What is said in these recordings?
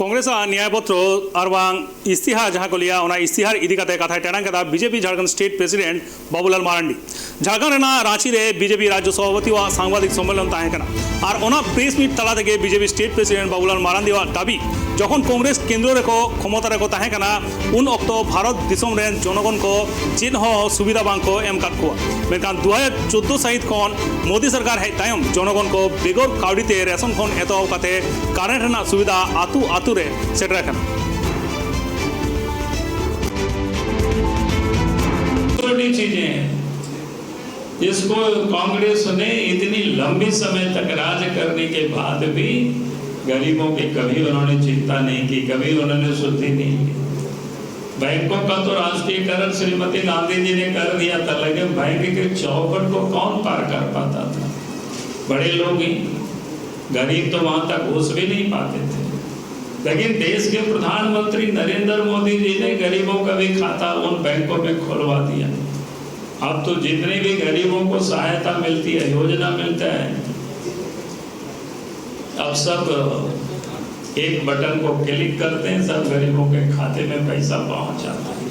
कांग्रेस न्यायपत्र और इस्तिहार जहाँ को लिया इस्तिहार इदी कथा टेड़ां कदा BJP Jharkhand state president Babulal Marandi Jharkhand Ranchi रे बीजेपी राज्य सभापति व सांबादिक सम्मेलन और प्रेस मीट तला BJP state president Babulal Marandi दाबी जखन कांग्रेस केंद्र रेको क्षमता रेको उन अक्त भारत दिसम रेन जनगण को चेन सुविधा बांको एम काट कोआ मेनखान 2014 साहित खन मोदी सरकार हेज तायम जनगण को बेगर काउडीते रेशन खन एतहब काते कारेंट रेना सुविधा आतु आतु रे सेटर आकना। छोटी चीजें हैं जिसको कांग्रेस ने इतनी लंबी समय तक राज करने के बाद भी गरीबों की कभी उन्होंने चिंता नहीं की, कभी उन्होंने सुधी नहीं की। बैंकों का तो राष्ट्रीयकरण श्रीमती गांधी जी ने कर दिया था, लेकिन बैंक के चौखट को कौन पार कर पाता था? बड़े लोग ही, गरीब तो वहां तक घुस भी नहीं पाते थे। लेकिन देश के प्रधानमंत्री नरेंद्र मोदी जी ने गरीबों का भी खाता उन बैंकों में खुलवा दिया। अब तो जितने भी गरीबों को सहायता मिलती है, योजना मिलता है, अब सब एक बटन को क्लिक करते हैं, सब गरीबों के खाते में पैसा पहुंच जाता है।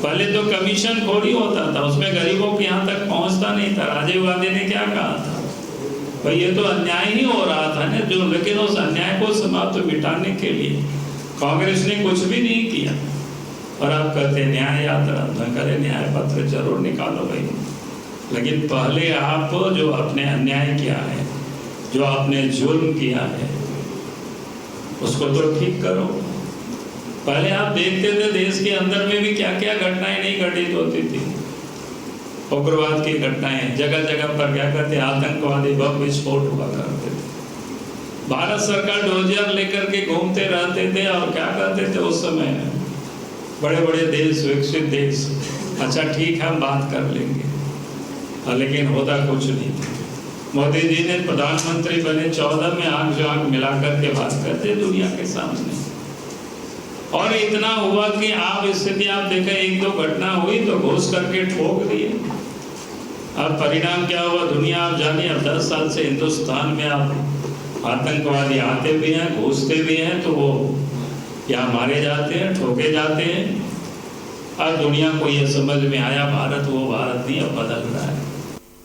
पहले तो कमीशन खोरी होता था, उसमें गरीबों के यहाँ तक पहुंचता नहीं था। राजीव गांधी ने क्या कहा था, भाई ये तो अन्याय ही हो रहा था ना जो, लेकिन उस अन्याय को समाप्त मिटाने के लिए कांग्रेस ने कुछ भी नहीं किया। और आप कहते न्याय यात्रा, मैं करे न्याय पत्र जरूर निकालो भाई, लेकिन पहले आप जो आपने अन्याय किया है, जो आपने जुल्म किया है, उसको तो ठीक करो। पहले आप देखते थे देश के अंदर में भी क्या क्या घटनाएं नहीं घटित होती थी। उग्रवाद की घटनाएं जगह जगह पर क्या करते, आतंकवादी बम विस्फोट हुआ करते थे। भारत सरकार डोजियर लेकर के घूमते रहते थे और क्या करते थे उस समय, बड़े बड़े देश, विकसित देश, अच्छा ठीक है हम बात कर लेंगे, लेकिन होता कुछ नहीं। मोदी जी ने प्रधानमंत्री बने 14 में आंख जो आंख मिलाकर के बात करते दुनिया के सामने, और इतना हुआ कि आप स्थिति आप देखें, एक दो घटना हुई तो घुस करके ठोक दिए। अब परिणाम क्या हुआ दुनिया आप जानिए। अब 10 साल से हिंदुस्तान में आप आतंकवादी आते भी हैं, घुसते भी हैं, तो वो या मारे जाते हैं, ठोके जाते हैं। अब दुनिया को ये समझ में आया भारत वो भारत नहीं अब बदल रहा है।